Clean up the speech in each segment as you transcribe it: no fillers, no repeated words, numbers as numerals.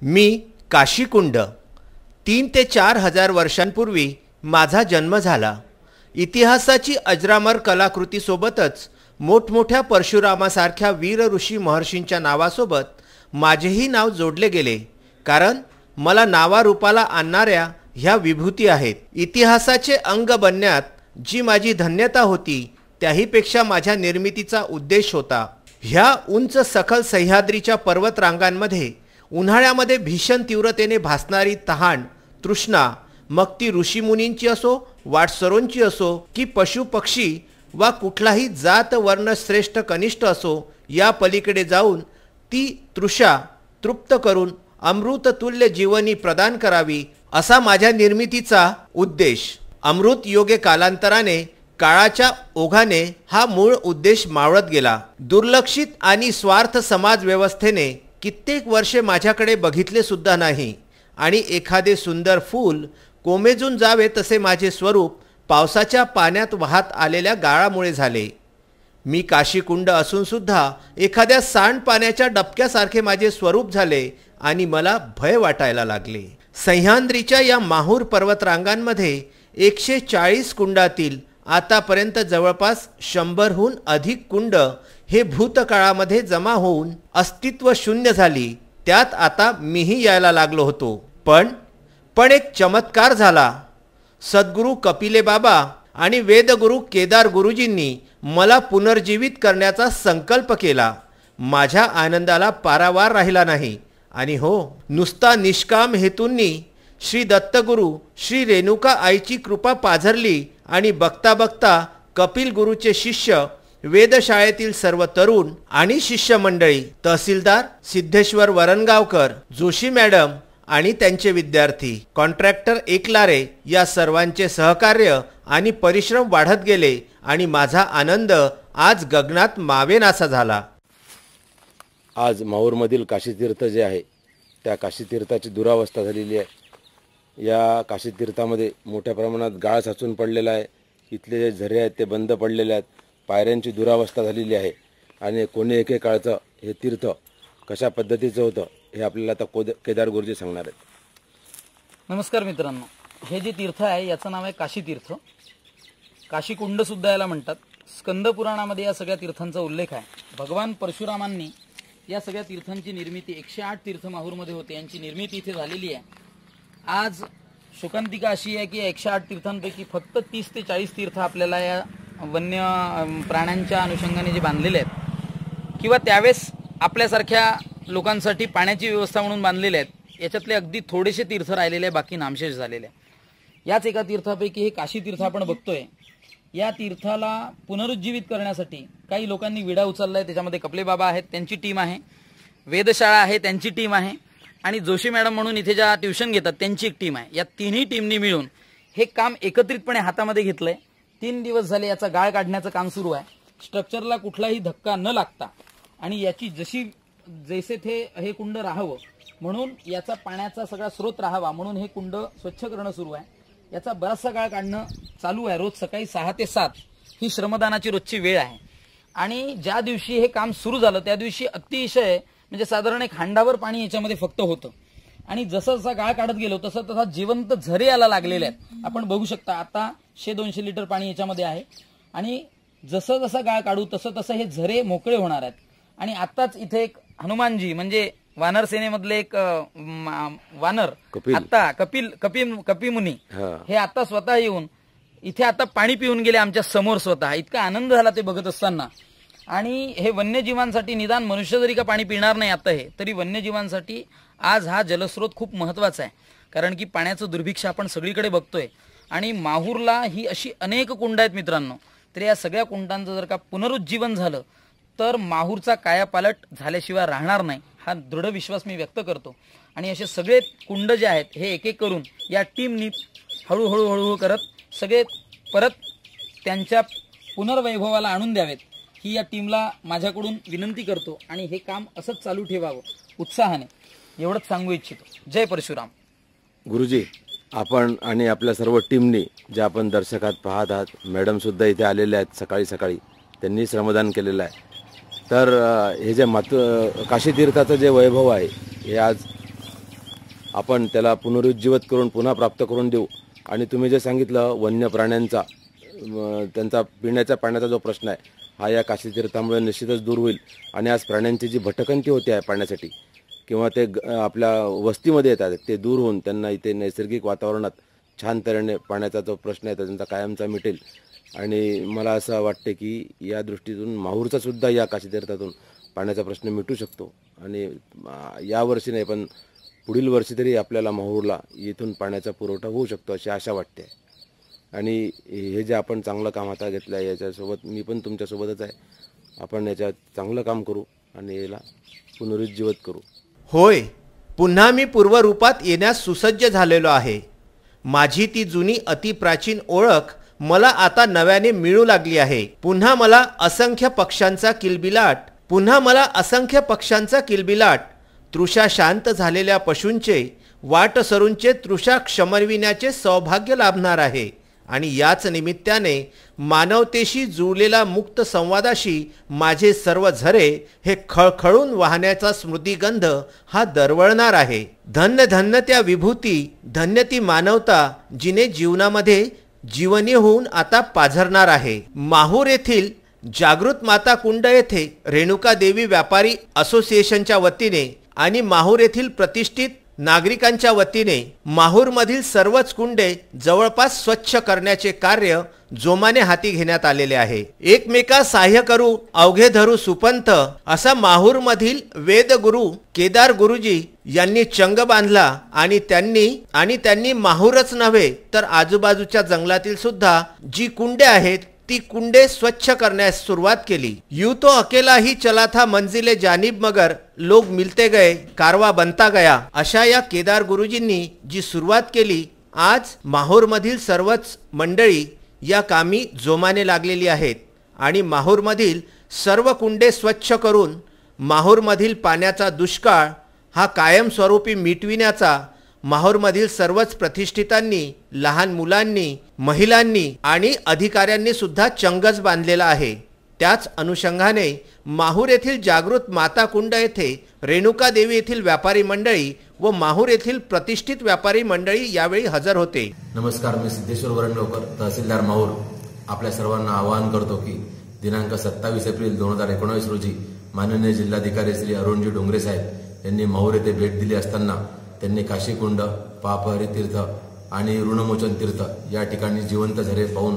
मी काशीकुंड 3 ते 4 हजार वर्षांपूर्वी माझा जन्म झाला। इतिहासाची अजरामर कलाकृतीसोबतच मोठमोठ्या परशुरामासारख्या वीर ऋषी महर्षींच्या नावासोबत माझेही नाव जोडले गेले, कारण मला नावारूपाला आणणाऱ्या ह्या विभूती आहेत। इतिहासाचे अंग बनण्यात जी माझी धन्यता होती त्याहीपेक्षा माझ्या निर्मितीचा उद्देश होता। ह्या उंच सखल सह्याद्रीच्या पर्वतरांगांमध्ये उन्हाळ्यामध्ये भीषण तीव्रतेने भासणारी तहान तृष्णा, मग ती ऋषीमुनींची असो, वाटसरोंची असो की पशु पक्षी वा कुठलाही जात वर्ण श्रेष्ठ कनिष्ठ असो, या पलीकडे जाऊन ती तृषा तृप्त करून अमृत तुल्य जीवनी प्रदान करावी असा माझ्या निर्मितीचा उद्देश। अमृत योगे कालांतराने काळाच्या ओघाने हा मूळ उद्देश मावळत गेला। दुर्लक्षित आणि स्वार्थ समाज व्यवस्थेने कित्येक वर्षे माझ्याकडे बघितले सुद्धा नाही आणि एखादे सुंदर फूल कोमेजून जावे तसे माझे स्वरूप पावसाच्या पाण्यात वाहत आलेल्या गाळामुळे झाले। मी काशीकुंड असून सुद्धा एखाद्या सांडपाण्याच्या डबक्यासारखे माझे स्वरूप झाले आणि मला भय वाटायला लागले। सह्याद्रीच्या या माहूर पर्वतरांगांमध्ये 140 कुंडातील आतापर्यंत जवळपास 100हून अधिक कुंड हे भूतकाळामध्ये जमा होऊन अस्तित्व शून्य झाली। त्यात आता मीही यायला लागलो होतो। पण एक चमत्कार झाला। सद्गुरू कपिले बाबा आणि वेदगुरू केदार गुरुजींनी मला पुनर्जीवित करण्याचा संकल्प केला। माझ्या आनंदाला पारावार राहिला नाही आणि हो, नुसता निष्काम हेतूंनी श्री दत्तगुरु श्री रेणुका आईची कृपा पाझरली आणि बघता बघता कपिल गुरुचे शिष्य, वेधशाळेतील सर्व तरुण आणि शिष्य मंडळी, तहसीलदार सिद्धेश्वर वरणगावकर, जोशी मॅडम आणि त्यांचे विद्यार्थी, कॉन्ट्रॅक्टर एकलारे या सर्वांचे सहकार्य आणि परिश्रम वाढत गेले आणि माझा आनंद आज गगनात मावेनासा झाला। आज माहूरमधील काशीतीर्थ जे आहे त्या काशीतीर्थाची दुरावस्था झालेली आहे। या काशीतीर्थामध्ये मोठ्या प्रमाणात गाळ साचून पडलेला आहे। इथले जे झरे आहेत ते बंद पडलेले आहेत। पायऱ्यांची दुरावस्था झालेली आहे आणि कोणी एकेकाळचं हे तीर्थ कशा पद्धतीचं होतं हे आपल्याला आता केदार गुरुजी सांगणार आहेत। नमस्कार मित्रांनो, हे जे तीर्थ आहे याचं नाव आहे काशीतीर्थ। काशीकुंड सुद्धा याला म्हणतात। स्कंद पुराणामध्ये या सगळ्या तीर्थांचा उल्लेख आहे। भगवान परशुरामांनी या सगळ्या तीर्थांची निर्मिती 108 तीर्थ माहूरमध्ये होते, यांची निर्मिती इथे झालेली आहे। आज शोकांतिका अशी आहे की 108 तीर्थांपैकी फक्त 30 ते 40 तीर्थ आपल्याला या वन्य प्राण्यांच्या अनुषंगाने जे बांधलेले आहेत किंवा त्यावेळेस आपल्यासारख्या लोकांसाठी पाण्याची व्यवस्था म्हणून बांधलेले आहेत, याच्यातले अगदी थोडेसे तीर्थ राहिलेले, बाकी नामशेष झालेले। याच एका तीर्थापैकी हे काशी तीर्थ आपण बघतोय। या तीर्थाला पुनरुज्जीवित करण्यासाठी काही लोकांनी विडा उचललाय। त्याच्यामध्ये कपले बाबा आहेत, त्यांची टीम आहे, वेधशाळा आहे, त्यांची टीम आहे आणि जोशी मॅडम म्हणून इथे ज्या ट्युशन घेतात त्यांची एक टीम आहे। या तिन्ही टीमनी मिळून हे काम एकत्रितपणे हातामध्ये घेतलंय। 3 दिवस झाले याचा गाळ काढण्याचं काम सुरू आहे। स्ट्रक्चरला कुठलाही धक्का न लागता आणि याची जैसे थे हे कुंड राहावं म्हणून याचा पाण्याचा सगळा स्रोत राहावा म्हणून हे कुंड स्वच्छ करणं सुरू आहे। याचा बराचसा गाळ काढणं चालू आहे। रोज सकाळी 6 ते 7 ही श्रमदानाची रोजची वेळ आहे आणि ज्या दिवशी हे काम सुरू झालं त्या दिवशी अतिशय म्हणजे साधारण एक हांडावर पाणी याच्यामध्ये फक्त होतं आणि जसं जसा गाळ काढत गेलो तसं तसा जिवंत झरे याला लागलेले आहेत। आपण बघू शकता आता 100-200 लिटर पाणी याच्यामध्ये आहे आणि जसं जसं गाळ काढू तसं तसं हे झरे मोकळे होणार आहेत। आणि आताच इथे एक हनुमानजी म्हणजे वानर सेनेमधले एक वानर आता कपी मुनी हे आता स्वतः येऊन इथे आता पाणी पिऊन गेले आमच्या समोर स्वतः। इतका आनंद झाला ते बघत असताना। आणि हे वन्यजीवांसाठी निदान मनुष्य जरी का पाणी पिणार नाही आता हे, तरी वन्यजीवांसाठी आज हा जलस्रोत खूप महत्त्वाचा आहे, कारण की पाण्याचं दुर्भिक्ष आपण सगळीकडे बघतोय आणि माहूरला ही अशी अनेक कुंड आहेत मित्रांनो। तर या सगळ्या कुंडांचं जर का पुनरुज्जीवन झालं तर माहूरचा कायापालट झाल्याशिवाय राहणार नाही, हा दृढ विश्वास मी व्यक्त करतो। आणि असे सगळे कुंड जे आहेत हे एक एक करून या टीमनी हळूहळू करत सगळे परत त्यांच्या पुनर्वैभवाला आणून द्यावेत ही या टीमला माझ्याकडून विनंती करतो आणि हे काम असंच चालू ठेवावं उत्साहाने, एवढंच सांगू इच्छितो। जय परशुराम। गुरुजी, आपण आणि आपल्या सर्व टीमनी जे आपण दर्शकात पाहत आहात, मॅडम सुद्धा इथे आलेले आहेत सकाळी त्यांनी श्रमदान केलेलं आहे। तर हे जे काशीतीर्थाचं जे वैभव आहे हे आज आपण त्याला पुनरुज्जीवित करून पुन्हा प्राप्त करून देऊ. आणि तुम्ही जे सांगितलं वन्य प्राण्यांचा त्यांचा पिण्याच्या पाण्याचा जो प्रश्न आहे हा या काशीतीर्थामुळे निश्चितच दूर होईल. आणि आज प्राण्यांची जी भटकंती होते आहे पाण्यासाठी किंवा ते आपल्या वस्तीमध्ये येतात ते दूर होऊन त्यांना इथे नैसर्गिक वातावरणात छान तऱ्हेने पाण्याचा जो प्रश्न आहे त्यांचा कायमचा मिटेल. आणि मला असं वाटते की या दृष्टीतून माहूरचा सुद्धा या काशीतीर्थातून पाण्याचा प्रश्न मिटू शकतो. आणि या वर्षी नाही पण पुढील वर्षी तरी आपल्याला माहूरला येथून पाण्याचा पुरवठा होऊ शकतो अशी आशा वाटते. आणि हे जे आपण चांगलं काम हातात घेतलं आहे याच्यासोबत मी पण तुमच्यासोबतच आहे. आपण याच्यात चांगलं काम करू आणि याला पुनरुज्जीवित करू. होय, पुन्हा मी पूर्वरूपात येण्यास सुसज्ज झालेलो आहे. माझी ती जुनी अतिप्राचीन ओळख मला आता नव्याने मिळू लागली आहे. पुन्हा मला असंख्य पक्ष्यांचा किलबिलाट, तृषा शांत झालेल्या पशूंचे, वाटसरूंचे तृषा क्षमविण्याचे सौभाग्य लाभणार आहे. आणि याच निमित्ताने मानवतेशी जुळलेला मुक्त संवादाशी माझे सर्व झरे हे खळखळून वाहण्याचा स्मृतिगंध हा दरवळणार आहे. धन्य धन्य त्या विभूती, धन्य ती मानवता जिने जीवनामध्ये जीवनी होऊन आता पाझरणार आहे. माहूर येथील जागृत माता कुंड येथे रेणुका देवी व्यापारी असोसिएशनच्या वतीने आणि माहूर येथील प्रतिष्ठित नागरिकांच्या वतीने माहूरमधील सर्वच कुंडे जवळपास स्वच्छ करण्याचे कार्य जोमाने हाती घेण्यात आलेले आहे. एकमेका सहाय्य करू अवघे धरू सुपंथ असा माहूरमधील वेदगुरु केदार गुरुजी यांनी चंग बांधला. आणि त्यांनी माहूरच नव्हे तर आजूबाजूच्या जंगलातील सुद्धा जी कुंडे आहेत ती कुंडे स्वच्छ करण्यास सुरुवात केली. यूं तो अकेला ही चला था मंजिले जानिब मगर लोग मिलते गए कारवा बनता गया अशा या केदार गुरुजींनी जी सुरुवात केली, आज माहूरमधील सर्वच मंडळी या कामी जोमाने लागलेली आहेत. आणि माहूरमधील सर्व कुंडे स्वच्छ करून माहूरमधील पाण्याचा दुष्काळ हा कायमस्वरूपी मिटविण्याचा माहूरमधील सर्वच प्रतिष्ठितांनी, लहान मुलांनी, महिलांनी आणि अधिकाऱ्यांनी सुद्धा चंगच बांधलेला आहे. त्याच अनुषंगाने माहूर येथील जागृत माता कुंड येथे रेणुका देवी येथील व्यापारी मंडळी व माहूर येथील प्रतिष्ठित व्यापारी मंडळी यावेळी हजर होते. नमस्कार, मी सिद्धेश्वर वरणगावकर, तहसीलदार माहूर. आपल्या सर्वांना आवाहन करतो की दिनांक 27 एप्रिल 2019 रोजी माननीय जिल्हाधिकारी श्री अरुणजी डोंगरे साहेब यांनी माहूर येथे भेट दिली असताना त्यांनी काशीकुंड, पापहरी तीर्थ आणि ऋणमोचन तीर्थ या ठिकाणी जिवंत झरे पाहून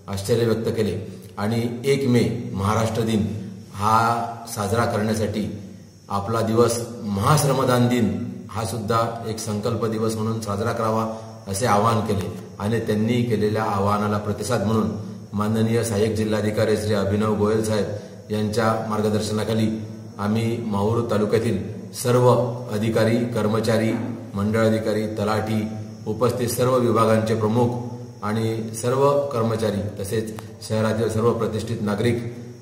आश्चर्य व्यक्त केले. आणि 1 मे महाराष्ट्र दिन हा साजरा करण्यासाठी आपला दिवस महाश्रमदान दिन हा सुद्धा एक संकल्प दिवस म्हणून साजरा करावा असे आवाहन केले. आणि त्यांनी केलेल्या आवाहनाला प्रतिसाद म्हणून माननीय सहाय्यक जिल्हाधिकारी श्री अभिनव गोयल साहेब यांच्या मार्गदर्शनाखाली आम्ही माहूर तालुक्यातील सर्व अधिकारी, कर्मचारी, मंडळ अधिकारी, तलाठी, उपस्थित सर्व विभागांचे प्रमुख आणि सर्व कर्मचारी तसेच शहरातील सर्व प्रतिष्ठित नागरिक,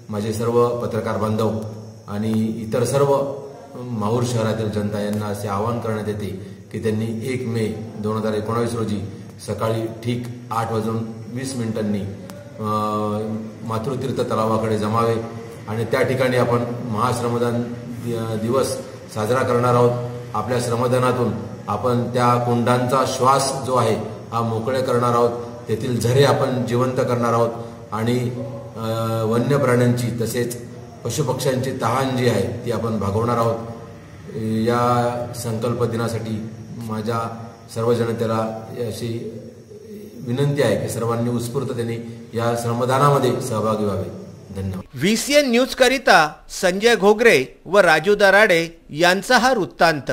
माझे सर्व पत्रकार बांधव आणि इतर सर्व माहूर शहरातील जनता यांना असे आवाहन करण्यात येते की त्यांनी 1 मे 2019 रोजी सकाळी ठीक 8:20 मातृतीर्थ तलावाकडे जमावे आणि त्या ठिकाणी आपण महाश्रमदान दिवस साजरा करणार आहोत. आपल्या श्रमदानातून आपण त्या कुंडांचा श्वास जो आहे हा मोकळे करणार आहोत. तेथील झरे आपण जिवंत करणार आहोत आणि वन्य प्राण्यांची तसेच पशुपक्ष्यांची तहान जी आहे ती आपण भागवणार आहोत. या संकल्प दिनासाठी माझ्या सर्व जनतेला अशी विनंती आहे की सर्वांनी उत्स्फूर्ततेने या श्रमदानामध्ये सहभागी व्हावे. धन्यवाद. VCN न्यूज करिता संजय घोगरे व राजू दराडे यांचा हा वृत्तांत.